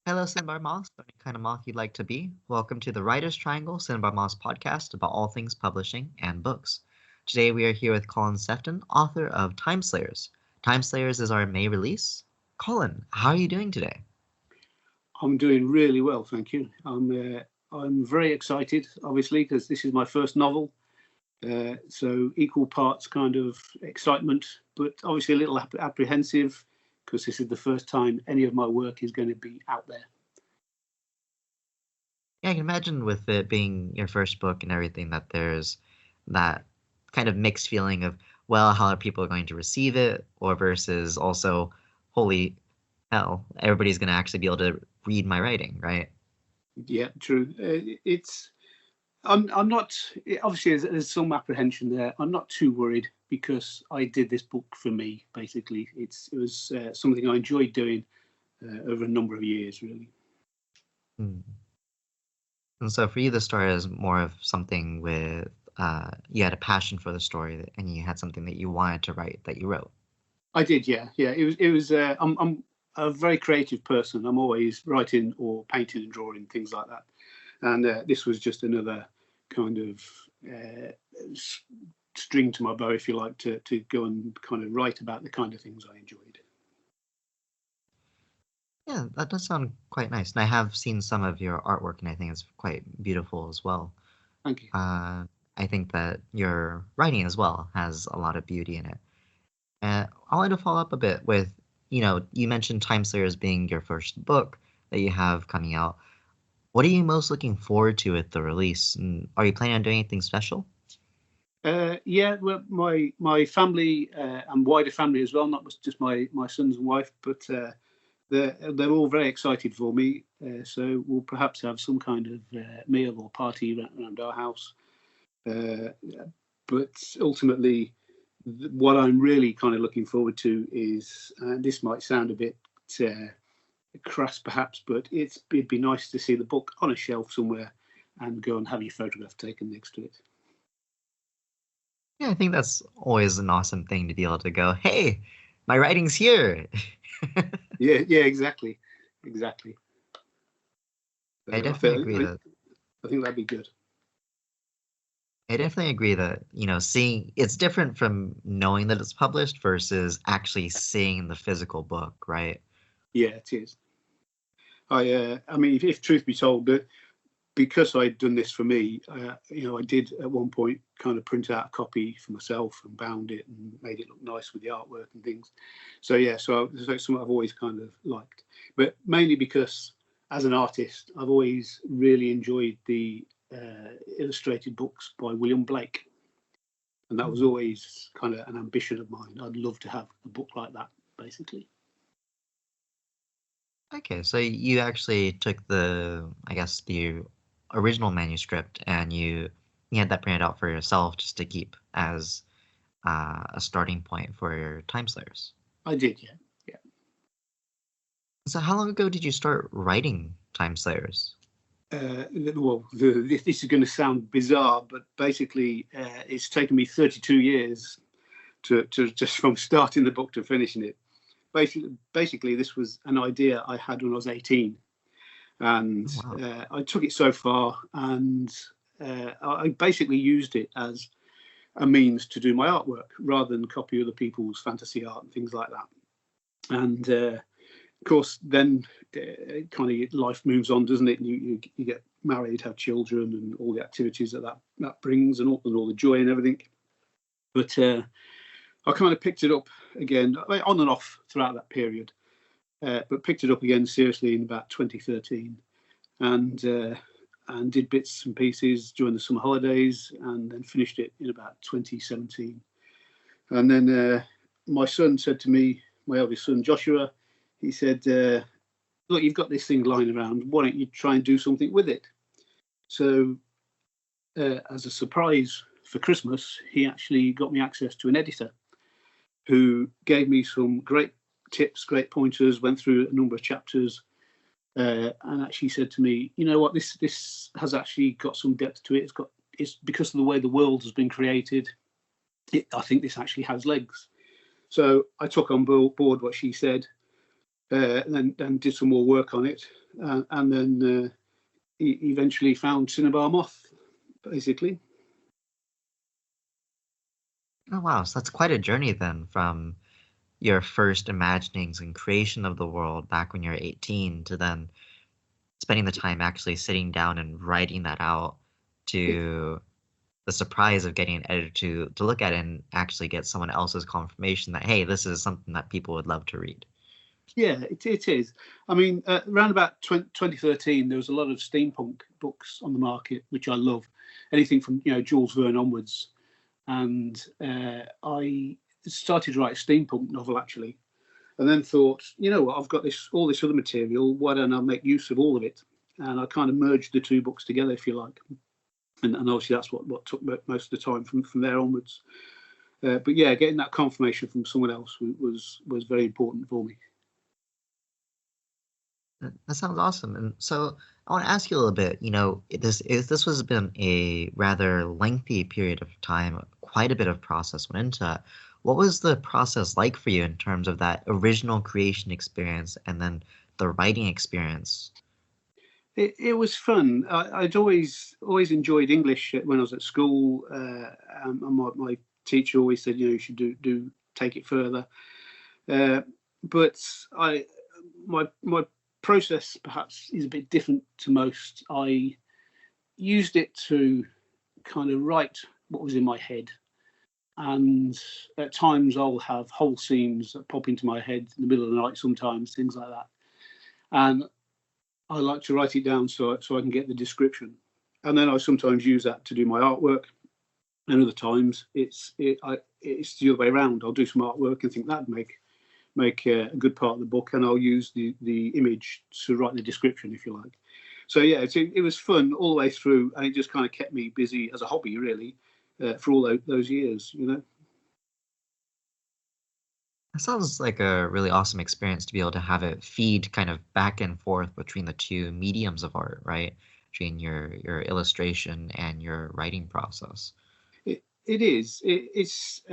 Hello, Cinnabar Moss, or any kind of moth you'd like to be. Welcome to the Writer's Triangle Cinnabar Moss podcast about all things publishing and books. Today we are here with Colin Sephton, author of Timeslayers. Timeslayers is our May release. Colin, how are you doing today? I'm doing really well, thank you. I'm very excited, obviously, because this is my first novel. So equal parts kind of excitement, but obviously a little apprehensive because this is the first time any of my work is going to be out there. Yeah, I can imagine with it being your first book and everything that there's that kind of mixed feeling of, well, how are people going to receive it, or versus also, holy hell, everybody's going to actually be able to read my writing, right? Yeah, true. I'm not, obviously there's some apprehension there. I'm not too worried because I did this book for me, basically. It was something I enjoyed doing over a number of years, really. Hmm. And so for you, the story is more of something with you had a passion for the story and you had something that you wanted to write that you wrote. I did, yeah. It was. I'm a very creative person. I'm always writing or painting and drawing, things like that. And this was just another kind of string to my bow, if you like, to go and kind of write about the kind of things I enjoyed. Yeah, that does sound quite nice. And I have seen some of your artwork, and I think it's quite beautiful as well. Thank you. I think that your writing as well has a lot of beauty in it. And I wanted to follow up a bit with, you mentioned Timeslayers being your first book that you have coming out. What are you most looking forward to at the release? And are you planning on doing anything special? Yeah, well, my family and wider family as well, not just my sons and wife, but they're all very excited for me. So we'll perhaps have some kind of meal or party around our house. But ultimately, what I'm really kind of looking forward to is, and this might sound a bit crass perhaps, but it'd be nice to see the book on a shelf somewhere and go and have your photograph taken next to it. Yeah, I think that's always an awesome thing to be able to go, hey, my writing's here. Yeah, exactly. So I definitely agree that. I think that'd be good. I definitely agree that, seeing it's different from knowing that it's published versus actually seeing the physical book, right? Yeah, it is. I mean, if truth be told, that because I'd done this for me, I did at one point kind of print out a copy for myself and bound it and made it look nice with the artwork and things. So yeah, so it's something I've always kind of liked, but mainly because as an artist, I've always really enjoyed the illustrated books by William Blake, and that was always kind of an ambition of mine. I'd love to have a book like that, basically. Okay, so you actually took the original manuscript and you had that printed out for yourself just to keep as a starting point for your Timeslayers. I did, yeah. So how long ago did you start writing Timeslayers? Well, this is going to sound bizarre, but basically it's taken me 32 years to just from starting the book to finishing it. Basically, this was an idea I had when I was 18, and I took it so far, and I basically used it as a means to do my artwork rather than copy other people's fantasy art and things like that. And of course, then kind of life moves on, doesn't it? You get married, have children, and all the activities that brings, and all the joy and everything. But I kind of picked it up again, on and off throughout that period, but picked it up again seriously in about 2013, and did bits and pieces during the summer holidays, and then finished it in about 2017. And then my son said to me, my eldest son Joshua, he said, look, you've got this thing lying around, why don't you try and do something with it? So as a surprise for Christmas, he actually got me access to an editor who gave me some great tips, great pointers, went through a number of chapters, and actually said to me, you know what, this has actually got some depth to it. It's because of the way the world has been created. I think this actually has legs. So I took on board what she said, and then did some more work on it, and then eventually found Cinnabar Moth, basically. Oh wow, so that's quite a journey then from your first imaginings and creation of the world back when you're 18 to then spending the time actually sitting down and writing that out to the surprise of getting an editor to look at it and actually get someone else's confirmation that, hey, this is something that people would love to read. Yeah, it is. I mean, around about 2013, there was a lot of steampunk books on the market, which I love. Anything from Jules Verne onwards, and I started to write a steampunk novel actually, and then thought, you know what, I've got all this other material. Why don't I make use of all of it? And I kind of merged the two books together, if you like. And obviously that's what took most of the time from there onwards. But yeah, getting that confirmation from someone else was very important for me. That sounds awesome. And so I want to ask you a little bit, this was been a rather lengthy period of time, quite a bit of process went into it. What was the process like for you in terms of that original creation experience and then the writing experience? It was fun. I'd always enjoyed English when I was at school, and my teacher always said, you should do take it further. But my process perhaps is a bit different to most. I used it to kind of write what was in my head, and at times I'll have whole scenes that pop into my head in the middle of the night, sometimes things like that, and I like to write it down so I can get the description, and then I sometimes use that to do my artwork, and other times it's the other way around. I'll do some artwork and think that'd make a good part of the book, and I'll use the image to write the description, if you like. So yeah, it was fun all the way through, and it just kind of kept me busy as a hobby, really, for all those years. That sounds like a really awesome experience to be able to have it feed kind of back and forth between the two mediums of art, right? Between your illustration and your writing process. It is. It's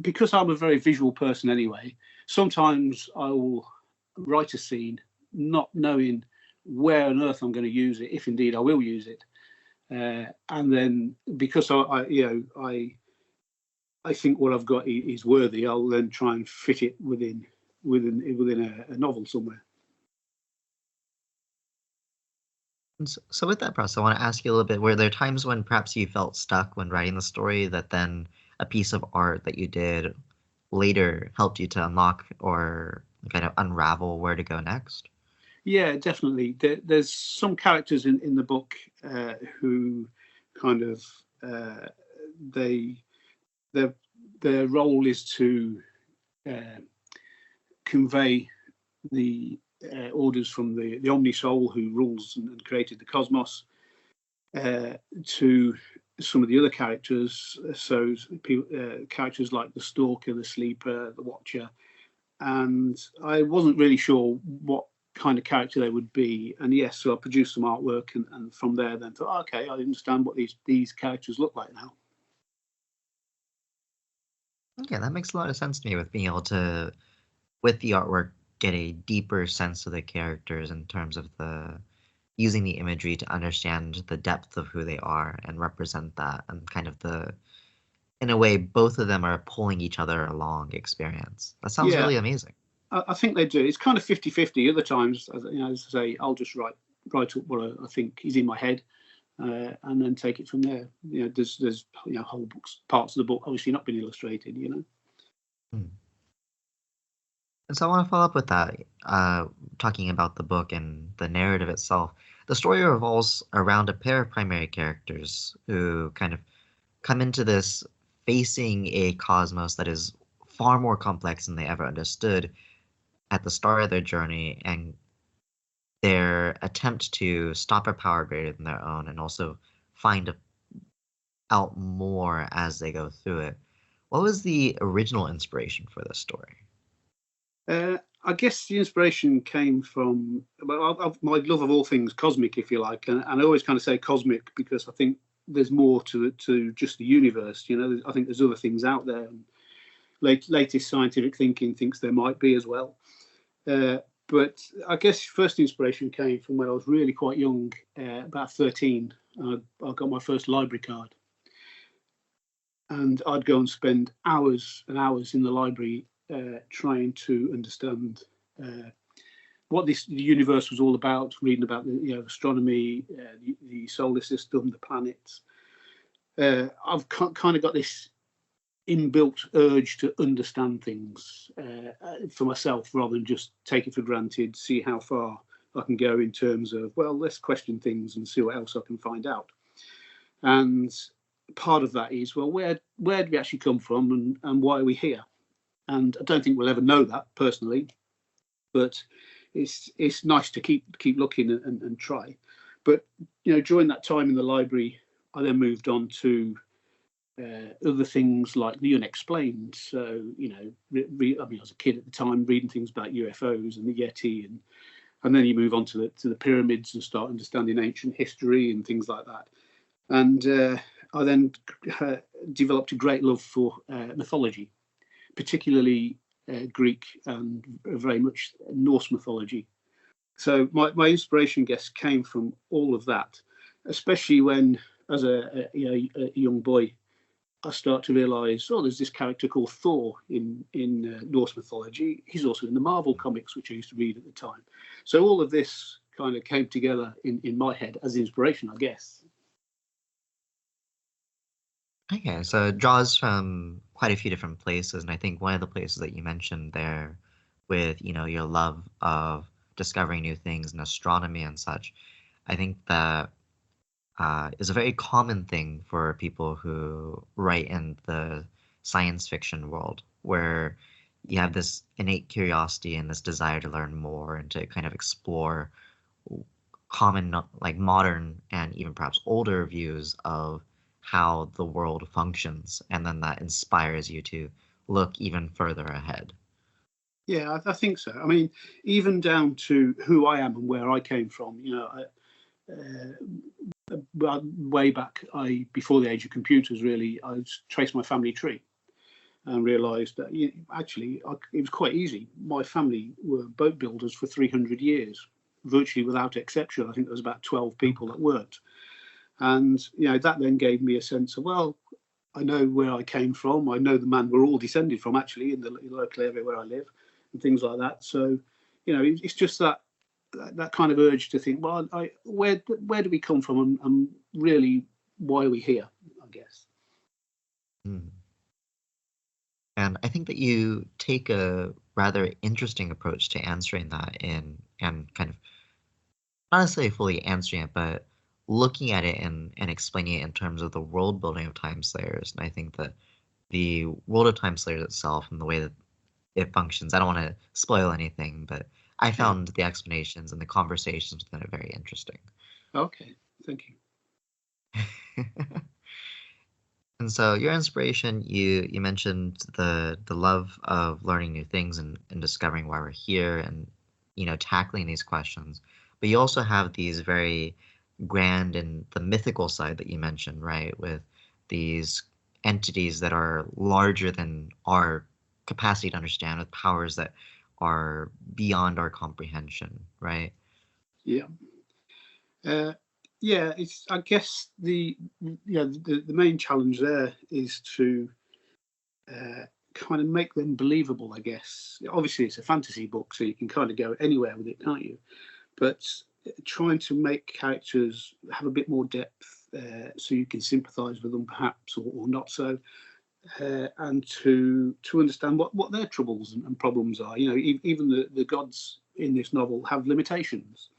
because I'm a very visual person anyway. Sometimes I will write a scene not knowing where on earth I'm going to use it, if indeed I will use it, and then because I think what I've got is worthy, I'll then try and fit it within a novel somewhere. So with that process, I want to ask you a little bit, were there times when perhaps you felt stuck when writing the story that then a piece of art that you did later helped you to unlock or kind of unravel where to go next? Yeah, definitely. There's some characters in the book who kind of they their role is to convey the orders from the Omnisoul who rules and created the cosmos to some of the other characters. So characters like the Stalker, the Sleeper, the Watcher, and I wasn't really sure what kind of character they would be. And yes, so I produced some artwork, and from there then thought, okay, I understand what these characters look like now. Okay, that makes a lot of sense to me with being able to, with the artwork, get a deeper sense of the characters in terms of the using the imagery to understand the depth of who they are and represent that and kind of in a way, both of them are pulling each other along experience. That sounds Yeah, really amazing. I think they do. It's kind of 50-50. Other times, as I say, I'll just write up what I think is in my head, and then take it from there. There's whole books, parts of the book obviously not been illustrated. Hmm. And so I want to follow up with that, talking about the book and the narrative itself. The story revolves around a pair of primary characters who kind of come into this facing a cosmos that is far more complex than they ever understood at the start of their journey, and their attempt to stop a power greater than their own and also find out more as they go through it. What was the original inspiration for this story? I guess the inspiration came from my love of all things cosmic, if you like, and I always kind of say cosmic because I think there's more to just the universe. I think there's other things out there. And latest scientific thinking thinks there might be as well. But I guess first inspiration came from when I was really quite young, about 13. I got my first library card, and I'd go and spend hours and hours in the library trying to understand what the universe was all about, reading about the astronomy, the solar system, the planets. I've kind of got this inbuilt urge to understand things for myself rather than just take it for granted, see how far I can go in terms of, well, let's question things and see what else I can find out. And part of that is, well, where do we actually come from, and why are we here? And I don't think we'll ever know that personally, but it's nice to keep looking and try. But during that time in the library, I then moved on to other things like the unexplained. So I mean, I was a kid at the time reading things about UFOs and the Yeti, and then you move on to the pyramids and start understanding ancient history and things like that. And I then developed a great love for mythology, particularly Greek and very much Norse mythology. So my inspiration, guess, came from all of that, especially when, as a young boy, I start to realise, there's this character called Thor in Norse mythology. He's also in the Marvel comics, which I used to read at the time. So all of this kind of came together in my head as inspiration, I guess. Okay, so it draws from quite a few different places, and I think one of the places that you mentioned there with, your love of discovering new things in astronomy and such, I think that is a very common thing for people who write in the science fiction world, where you have this innate curiosity and this desire to learn more and to kind of explore common, like modern and even perhaps older views of how the world functions, and then that inspires you to look even further ahead. Yeah, I think so. I mean, even down to who I am and where I came from. Way back, before the age of computers, really, I traced my family tree and realised that actually it was quite easy. My family were boat builders for 300 years, virtually without exception. I think there was about 12 people that worked. And that then gave me a sense of, well, I know where I came from. I know the man we're all descended from, actually, in the local area where I live, and things like that. So, it's just that kind of urge to think, well, where do we come from, and really, why are we here? I guess. Mm. And I think that you take a rather interesting approach to answering that and kind of not necessarily fully answering it, but looking at it and explaining it in terms of the world building of Timeslayers. And I think that the world of Timeslayers itself and the way that it functions, I don't want to spoil anything, but I Yeah. found the explanations and the conversations within it very interesting. Okay. Thank you. And so your inspiration, you mentioned the love of learning new things and discovering why we're here and tackling these questions. But you also have these very grand and the mythical side that you mentioned, right? With these entities that are larger than our capacity to understand, with powers that are beyond our comprehension, right? Yeah. Yeah, it's. I guess the main challenge there is to kind of make them believable. I guess obviously it's a fantasy book, so you can kind of go anywhere with it, can't you? But trying to make characters have a bit more depth, so you can sympathise with them, perhaps, or not so, and to understand what their troubles and problems are. Even the gods in this novel have limitations.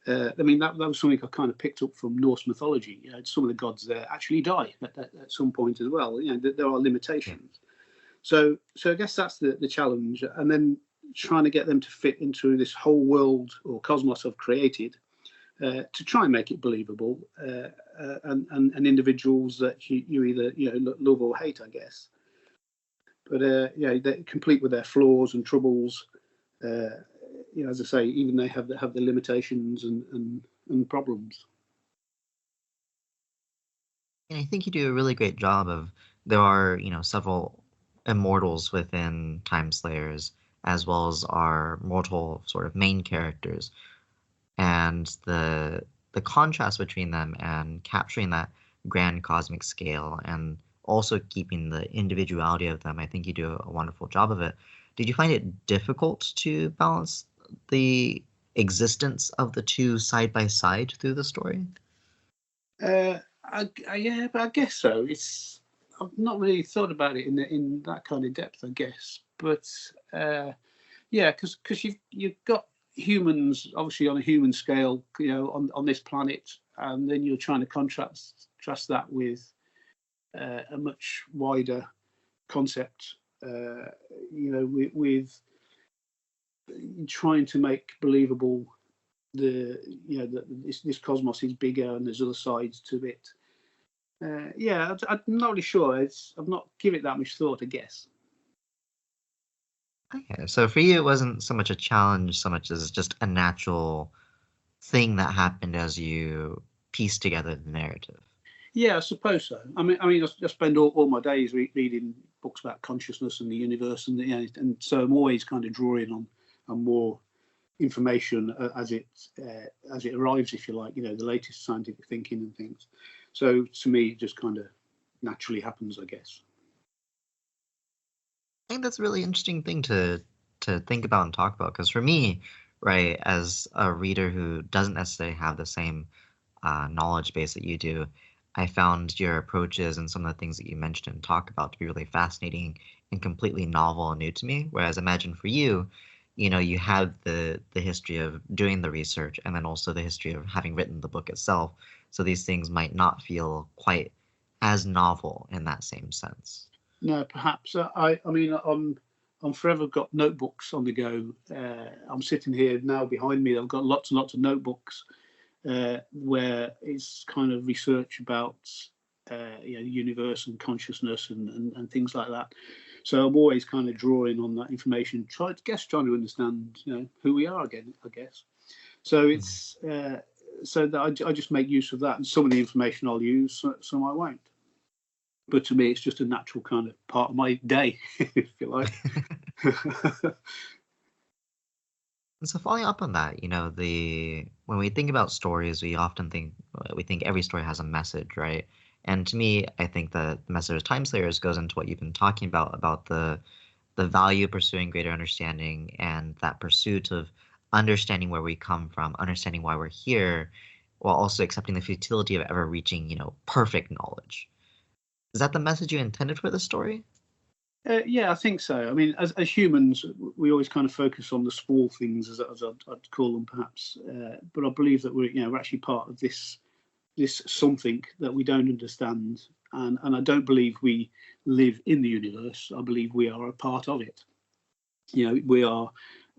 I mean, that was something I kind of picked up from Norse mythology. Some of the gods there actually die at some point as well. There are limitations. So I guess that's the challenge. And then trying to get them to fit into this whole world or cosmos I've created, to try and make it believable, and individuals that you either love or hate, I guess. But they're complete with their flaws and troubles. As I say, even they have the limitations and problems. And I think you do a really great job of there are, several immortals within Timeslayers, as well as our mortal sort of main characters, and the contrast between them and capturing that grand cosmic scale and also keeping the individuality of them. I think you do a wonderful job of it. Did you find it difficult to balance the existence of the two side by side through the story? Yeah, but I guess so. I've not really thought about it in that kind of depth, I guess. But yeah, because you've got humans obviously on a human scale, on this planet, and then you're trying to contrast that with a much wider concept. With trying to make believable that this cosmos is bigger and there's other sides to it. Yeah, I'm not really sure. I've not given it that much thought, I guess. Okay, so for you, it wasn't so much a challenge, so much as just a natural thing that happened as you piece together the narrative. Yeah, I suppose so. I spend all my days reading books about consciousness and the universe, and so I'm always kind of drawing on more information as it arrives, if you like. The latest scientific thinking and things. So to me, it just kind of naturally happens, I guess. I think that's a really interesting thing to think about and talk about because for me, right, as a reader who doesn't necessarily have the same knowledge base that you do, I found your approaches and some of the things that you mentioned and talk about to be really fascinating and completely novel and new to me. Whereas imagine for you, you have the history of doing the research and then also the history of having written the book itself. So these things might not feel quite as novel in that same sense. No, perhaps. I'm forever got notebooks on the go. I'm sitting here now behind me. I've got lots and lots of notebooks where it's kind of research about the universe and consciousness and things like that. So I'm always kind of drawing on that information, trying to understand who we are again, I guess. So it's so that I just make use of that, and some of the information I'll use, some I won't. But to me, it's just a natural kind of part of my day, if you like. And so following up on that, when we think about stories, we think every story has a message, right? And to me, I think the message of Timeslayers goes into what you've been talking about the value of pursuing greater understanding and that pursuit of understanding where we come from, understanding why we're here, while also accepting the futility of ever reaching, perfect knowledge. Is that the message you intended for the story? Yeah, I think so. I mean, as humans, we always kind of focus on the small things, as I'd call them, perhaps. But I believe that we're actually part of this something that we don't understand, and I don't believe we live in the universe. I believe we are a part of it. We are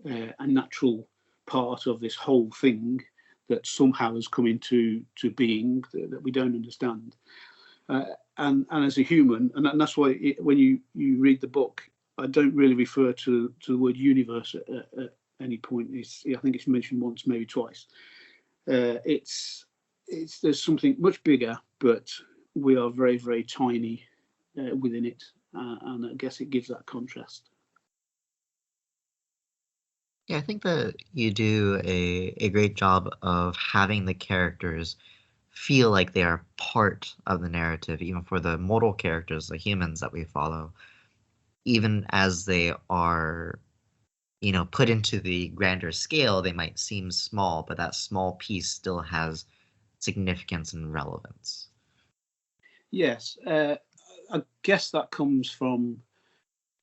a natural part of this whole thing that somehow has come into being that we don't understand. And as a human, and that's why when you read the book, I don't really refer to the word universe at any point. I think it's mentioned once, maybe twice. It's there's something much bigger, but we are very, very tiny within it, and I guess it gives that contrast. Yeah, I think that you do a great job of having the characters feel like they are part of the narrative, even for the mortal characters, the humans that we follow, even as they are, put into the grander scale, they might seem small, but that small piece still has significance and relevance. Yes, I guess that comes from.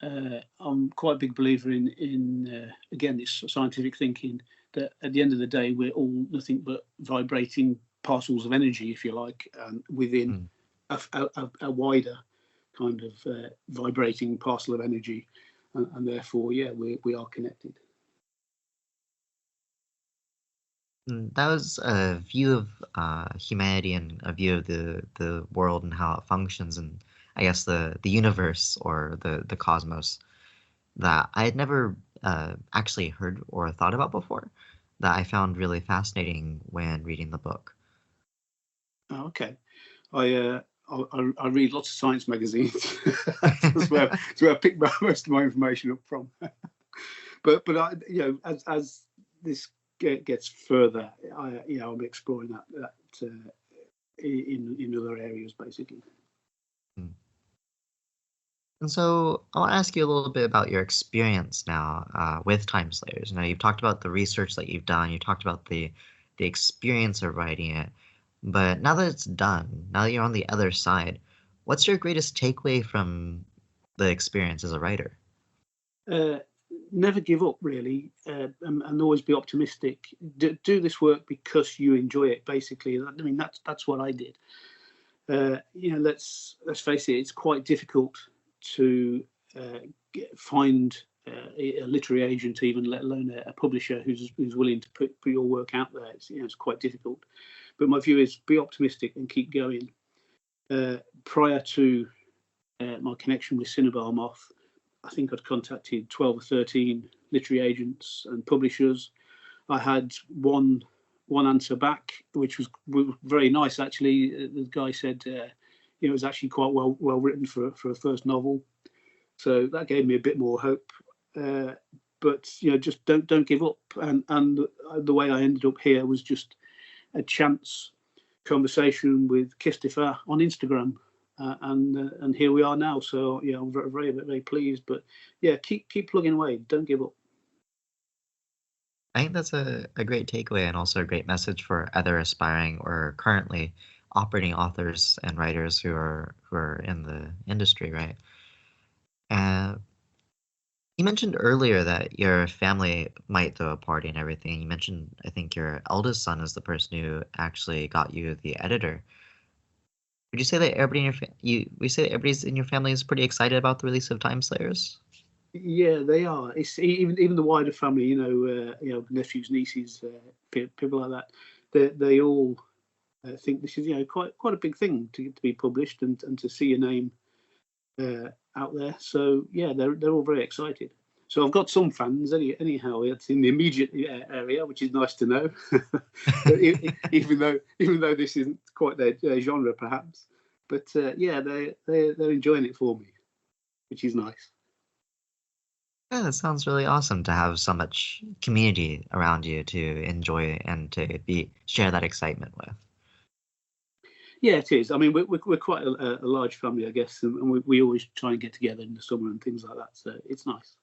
I'm quite a big believer in again this scientific thinking that at the end of the day we're all nothing but vibrating parcels of energy, if you like, within Mm. a wider kind of vibrating parcel of energy, and therefore, yeah, we are connected. That was a view of humanity and a view of the world and how it functions, and I guess the universe or the cosmos that I had never actually heard or thought about before. That I found really fascinating when reading the book. Oh, okay, I read lots of science magazines. That's where I pick most of my information up from. but I, as this gets further, I'm exploring that in other areas basically. Mm. And so I want to ask you a little bit about your experience now with Timeslayers. Now, you've talked about the research that you've done. You talked about the experience of writing it. But now that it's done, now that you're on the other side, what's your greatest takeaway from the experience as a writer? Uh, Never give up, really, and always be optimistic. Do this work because you enjoy it. Basically, I mean that's what I did. Let's face it, it's quite difficult to find a literary agent, even let alone a publisher who's willing to put your work out there. It's quite difficult. But my view is be optimistic and keep going. Prior to my connection with Cinnabar Moth, I think I'd contacted 12 or 13 literary agents and publishers. I had one answer back, which was very nice actually. The guy said it was actually quite well written for a first novel, so that gave me a bit more hope. But just don't give up. And the way I ended up here was just a chance conversation with Christopher on Instagram. And here we are now. So I'm very, very pleased. But yeah, keep plugging away. Don't give up. I think that's a great takeaway and also a great message for other aspiring or currently operating authors and writers who are in the industry, right? Uh, you mentioned earlier that your family might throw a party and everything. You mentioned, I think, your eldest son is the person who actually got you the editor. Would you say that everybody in your we say that everybody's in your family is pretty excited about the release of Timeslayers? Yeah, they are. It's even the wider family. Nephews, nieces, people like that. They all think this is quite a big thing to be published and to see your name out there. So yeah, they're all very excited. So I've got some fans anyhow. It's in the immediate area, which is nice to know. even though this isn't quite their genre, perhaps. But yeah, they're enjoying it for me, which is nice. Yeah, that sounds really awesome to have so much community around you to enjoy and to be share that excitement with. Yeah, it is. I mean, we're quite a large family, I guess, and we always try and get together in the summer and things like that. So it's nice.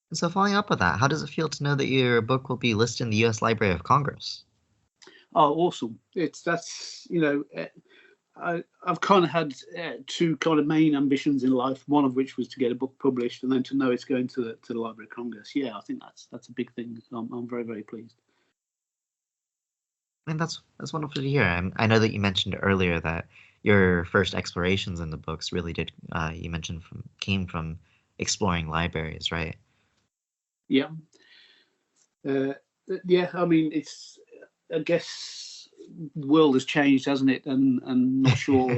And so following up with that, how does it feel to know that your book will be listed in the U.S. Library of Congress? Oh, awesome! I've kind of had two kind of main ambitions in life. One of which was to get a book published, and then to know it's going to the Library of Congress. Yeah, I think that's a big thing. I'm very, very pleased. I mean, that's wonderful to hear. I know that you mentioned earlier that your first explorations in the books really did, you mentioned came from exploring libraries, right? Yeah, uh, yeah. I mean, I guess the world has changed, hasn't it? And not sure.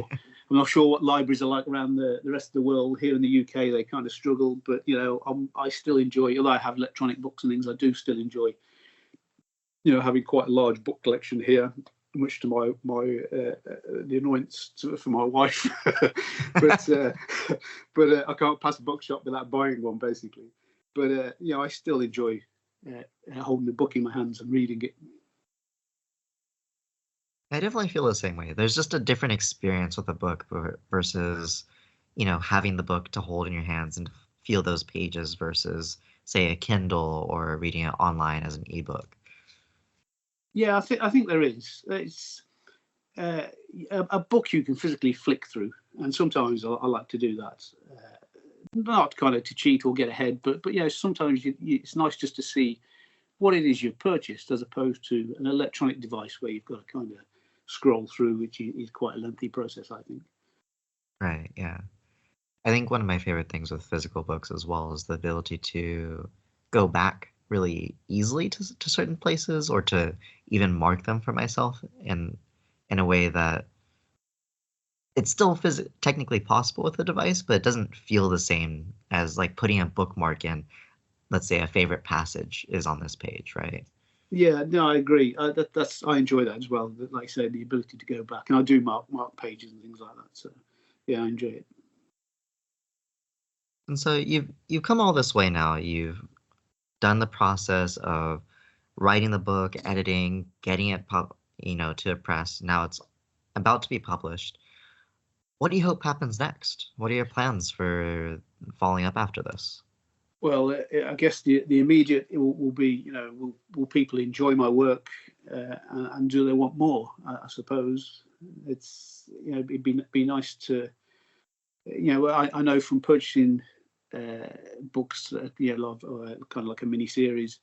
I'm not sure what libraries are like around the rest of the world. Here in the UK, they kind of struggle, but I still enjoy. Although I have electronic books and things, I do still enjoy having quite a large book collection here, much to the annoyance for my wife. but I can't pass a bookshop without buying one, basically. But I still enjoy holding the book in my hands and reading it. I definitely feel the same way. There's just a different experience with a book versus, having the book to hold in your hands and feel those pages versus, say, a Kindle or reading it online as an ebook. Yeah, I think there is. It's a book you can physically flick through, and sometimes I like to do that. Not kind of to cheat or get ahead, but sometimes it's nice just to see what it is you've purchased as opposed to an electronic device where you've got to kind of scroll through, which is quite a lengthy process, I think. Right, yeah. I think one of my favorite things with physical books as well is the ability to go back really easily to certain places or to even mark them for myself in a way that it's still technically possible with the device, but it doesn't feel the same as like putting a bookmark in, let's say a favorite passage is on this page, right? Yeah, no, I agree. I enjoy that as well. Like I say, the ability to go back, and I do mark pages and things like that. So yeah, I enjoy it. And so you've come all this way now. You've done the process of writing the book, editing, getting it to press. Now it's about to be published. What do you hope happens next? What are your plans for following up after this? Well, I guess the immediate will be, will people enjoy my work, and do they want more? I suppose it's, it'd be nice to, I know from purchasing books, kind of like a mini series.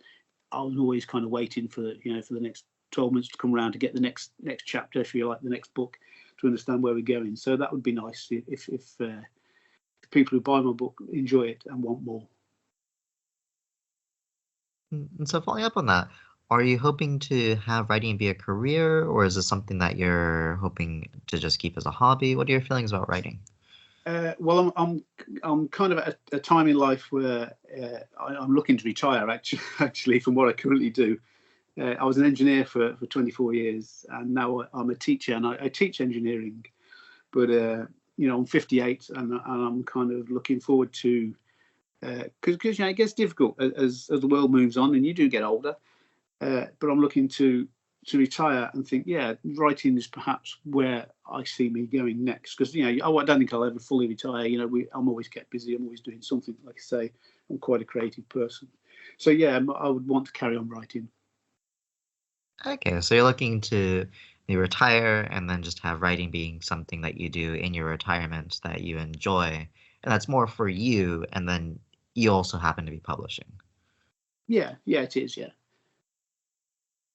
I was always kind of waiting for the next 12 months to come around to get the next chapter, if you like, the next book, to understand where we're going. So that would be nice if the people who buy my book enjoy it and want more. And so following up on that, are you hoping to have writing be a career, or is this something that you're hoping to just keep as a hobby? What are your feelings about writing? Well, I'm kind of at a time in life where I'm looking to retire. Actually, from what I currently do, I was an engineer for 24 years, and now I'm a teacher, and I teach engineering. But I'm 58, and I'm kind of looking forward to, because it gets difficult as the world moves on, and you do get older. But I'm looking to retire and think, yeah, writing is perhaps where I see me going next. Because I don't think I'll ever fully retire. I'm always kept busy. I'm always doing something. Like I say, I'm quite a creative person. So yeah, I would want to carry on writing. Okay, so you're looking to maybe retire and then just have writing being something that you do in your retirement that you enjoy, and that's more for you, and then you also happen to be publishing. Yeah, it is. Yeah,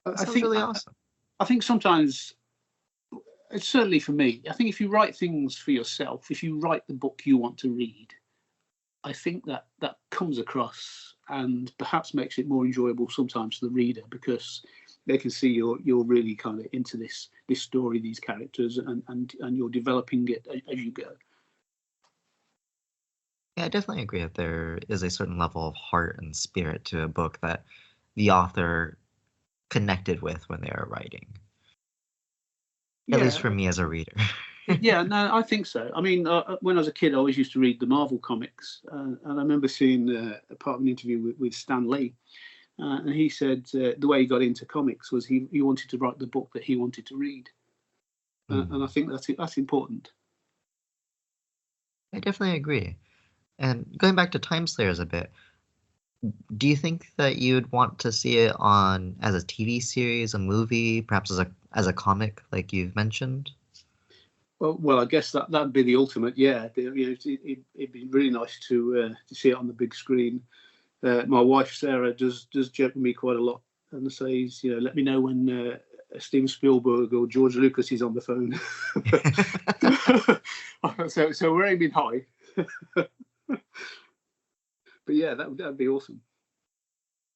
That I sounds think really awesome. I think sometimes, it's certainly for me. I think if you write things for yourself, if you write the book you want to read, I think that comes across and perhaps makes it more enjoyable sometimes to the reader, because they can see you're really kind of into this story, these characters, and you're developing it as you go. Yeah, I definitely agree that there is a certain level of heart and spirit to a book that the author connected with when they were writing. At least Yeah, for me as a reader. yeah, no, I think so. I mean, when I was a kid, I always used to read the Marvel comics, and I remember seeing a part of an interview with Stan Lee, and he said the way he got into comics was he wanted to write the book that he wanted to read, and I think that's important. I definitely agree. And going back to Timeslayers a bit, do you think that you'd want to see it on as a TV series, a movie, perhaps as a comic, like you've mentioned? Well, I guess that'd be the ultimate. Yeah, it'd be really nice to see it on the big screen. My wife Sarah does joke with me quite a lot and says, let me know when Steven Spielberg or George Lucas is on the phone. So we're aiming high. But yeah, that'd be awesome.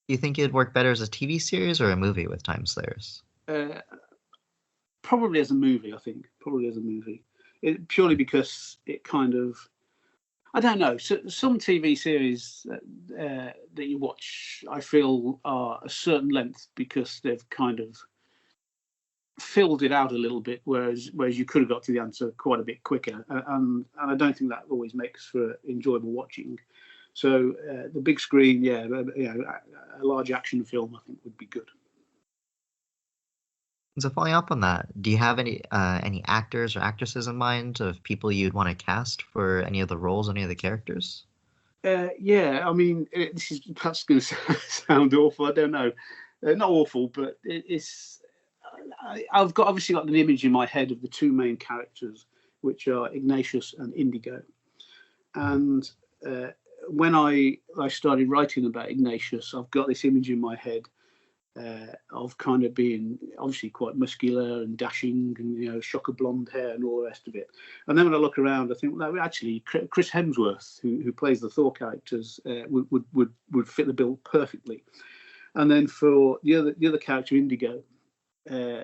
Do you think it'd work better as a TV series or a movie with Timeslayers? Uh, Probably as a movie, I think. Probably as a movie. Purely because it kind of, I don't know. So, some TV series that you watch, I feel, are a certain length because they've kind of filled it out a little bit, whereas you could have got to the answer quite a bit quicker, and I don't think that always makes for enjoyable watching. So the big screen, yeah, a large action film, I think, would be good. So following up on that, do you have any actors or actresses in mind of people you'd want to cast for any of the roles, any of the characters? Yeah, I mean, this is perhaps going to sound awful. I don't know, not awful, but it's. I've obviously got an image in my head of the two main characters, which are Ignatius and Indigo. And when I started writing about Ignatius, I've got this image in my head of kind of being obviously quite muscular and dashing, and shock of blonde hair and all the rest of it. And then when I look around, I think, well, actually, Chris Hemsworth, who plays the Thor characters, would fit the bill perfectly. And then for the other character, Indigo, uh,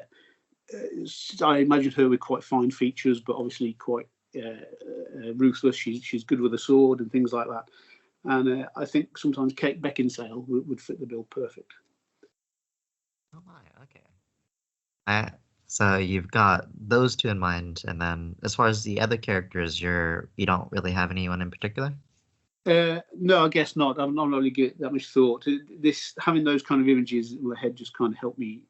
I imagined her with quite fine features, but obviously quite ruthless. She's good with a sword and things like that. And I think sometimes Kate Beckinsale would fit the bill perfect. Oh my, okay. I, so you've got those two in mind, and then as far as the other characters, you don't really have anyone in particular? No, I guess not. I'm not really give that much thought. This having those kind of images in my head just kind of helped me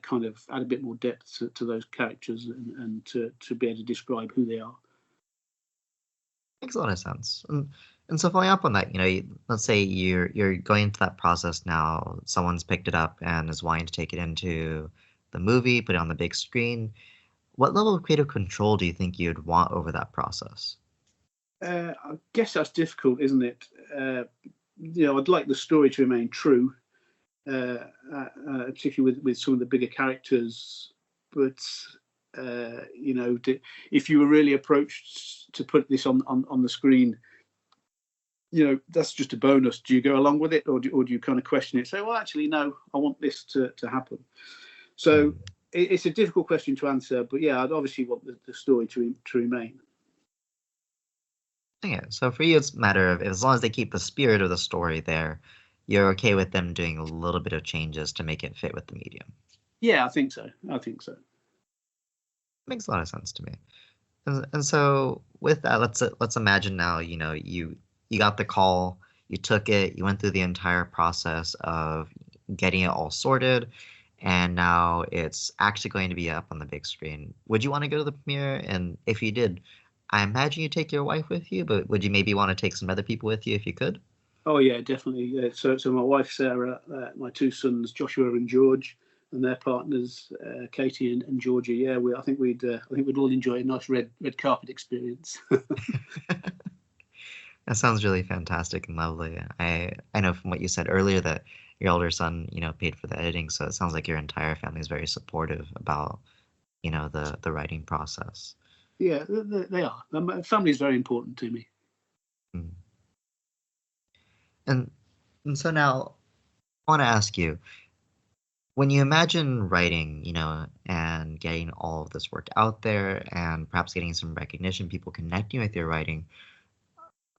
kind of add a bit more depth to those characters and to be able to describe who they are. Makes a lot of sense. And so following up on that, let's say you're going into that process now. Someone's picked it up and is wanting to take it into the movie, put it on the big screen. What level of creative control do you think you'd want over that process? I guess that's difficult, isn't it? I'd like the story to remain true, particularly with some of the bigger characters. But if you were really approached to put this on the screen, that's just a bonus. Do you go along with it, or do you kind of question it? Say, well, actually, no, I want this to happen. So it's a difficult question to answer. But yeah, I'd obviously want the story to remain. Yeah, so for you, it's a matter of as long as they keep the spirit of the story there, you're okay with them doing a little bit of changes to make it fit with the medium. Yeah, I think so. Makes a lot of sense to me. And so with that, let's imagine now, you got the call, you took it, you went through the entire process of getting it all sorted, and now it's actually going to be up on the big screen. Would you want to go to the premiere? And if you did, I imagine you take your wife with you, but would you maybe want to take some other people with you if you could? Oh yeah, definitely. Yeah. So my wife Sarah, my two sons Joshua and George, and their partners Katie and Georgia. Yeah, I think we'd all enjoy a nice red carpet experience. That sounds really fantastic and lovely. I know from what you said earlier that your older son, paid for the editing, so it sounds like your entire family is very supportive about, the writing process. Yeah, they are. Family is very important to me. Mm. And so now I want to ask you, when you imagine writing, and getting all of this work out there and perhaps getting some recognition, people connecting with your writing,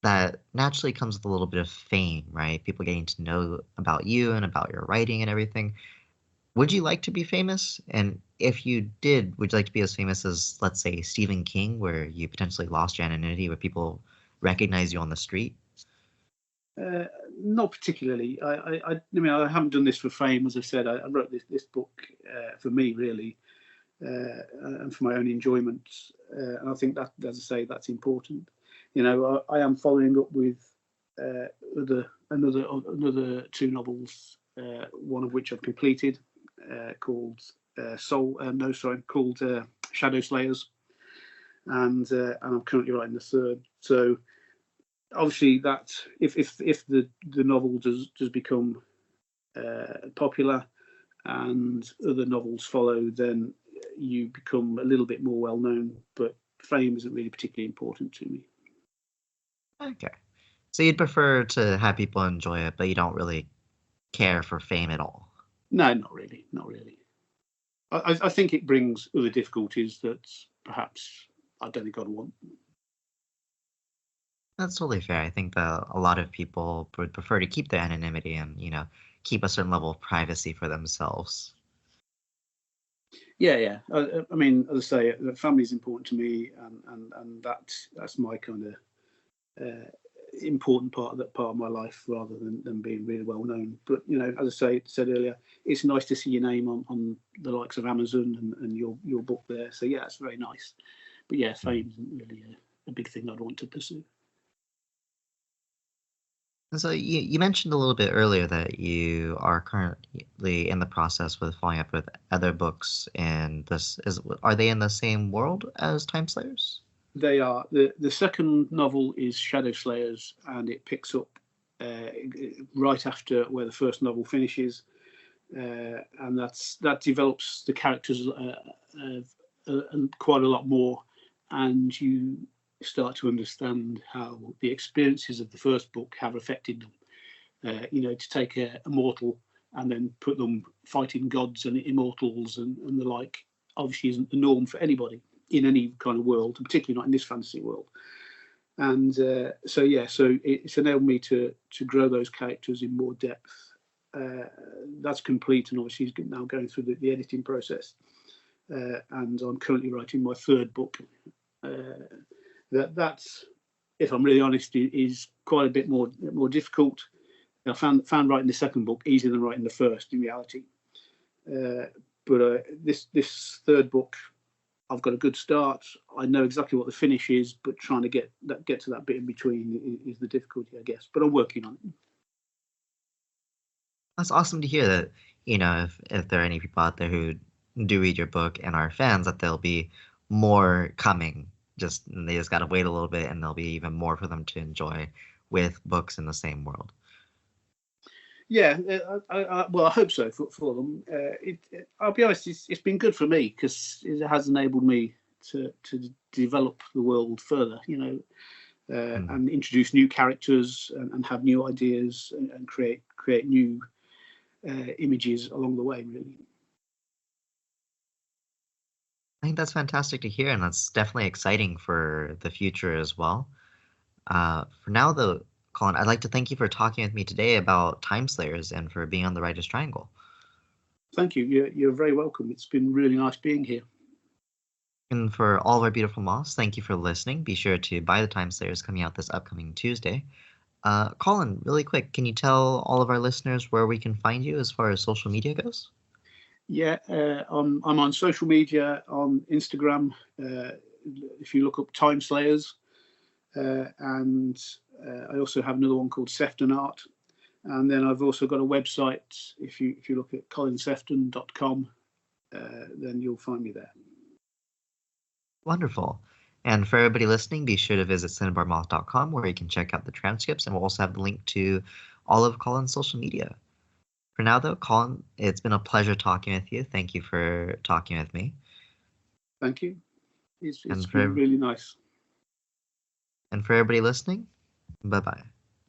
that naturally comes with a little bit of fame, right? People getting to know about you and about your writing and everything. Would you like to be famous? And if you did, would you like to be as famous as, let's say, Stephen King, where you potentially lost your anonymity, where people recognize you on the street? Not particularly. I mean, I haven't done this for fame, as I said. I wrote this book for me, really, and for my own enjoyment. And I think that, as I say, that's important. I am following up with another two novels, one of which I've completed, called called Shadowslayers, and I'm currently writing the third. So obviously, that if the novel does become popular and other novels follow, then you become a little bit more well known. But fame isn't really particularly important to me. Okay. So you'd prefer to have people enjoy it, but you don't really care for fame at all. No, not really. I think it brings other difficulties that perhaps I don't think I'd want. That's totally fair. I think that a lot of people would prefer to keep their anonymity and, keep a certain level of privacy for themselves. Yeah. I mean, as I say, family is important to me, and that's my kind of important part of my life, rather than being really well known. But as I said earlier, it's nice to see your name on the likes of Amazon and your book there. So yeah, it's very nice. But yeah, fame isn't really a big thing I'd want to pursue. And so you mentioned a little bit earlier that you are currently in the process with following up with other books, and are they in the same world as Timeslayers? They are. The second novel is Shadowslayers, and it picks up right after where the first novel finishes, and that develops the characters quite a lot more, and you start to understand how the experiences of the first book have affected them. To take a mortal and then put them fighting gods and immortals and the like, obviously isn't the norm for anybody in any kind of world, particularly not in this fantasy world. And so it's enabled me to grow those characters in more depth. That's complete, and obviously he's now going through the editing process. And I'm currently writing my third book. That's if I'm really honest, is quite a bit more difficult. I found writing the second book easier than writing the first in reality. But this third book, I've got a good start. I know exactly what the finish is, but trying to get to that bit in between is the difficulty, I guess. But I'm working on it. That's awesome to hear that, if there are any people out there who do read your book and are fans, that there'll be more coming. They just got to wait a little bit, and there'll be even more for them to enjoy with books in the same world. Yeah, well, I hope so for them. I'll be honest, it's been good for me because it has enabled me to develop the world further, and introduce new characters and have new ideas and create new images along the way, really. I think that's fantastic to hear, and that's definitely exciting for the future as well. For now, though, Colin, I'd like to thank you for talking with me today about Timeslayers and for being on the Writer's Triangle. Thank you. You're very welcome. It's been really nice being here. And for all of our beautiful moths, thank you for listening. Be sure to buy the Timeslayers coming out this upcoming Tuesday. Colin, really quick, can you tell all of our listeners where we can find you as far as social media goes? Yeah, I'm on social media on Instagram. If you look up Timeslayers, and I also have another one called Sephton Art. And then I've also got a website. If you look at colinsefton.com, then you'll find me there. Wonderful. And for everybody listening, be sure to visit cinnabarmoth.com where you can check out the transcripts, and we'll also have the link to all of Colin's social media. For now, though, Colin, it's been a pleasure talking with you. Thank you for talking with me. Thank you. It's been really nice. And for everybody listening, bye-bye.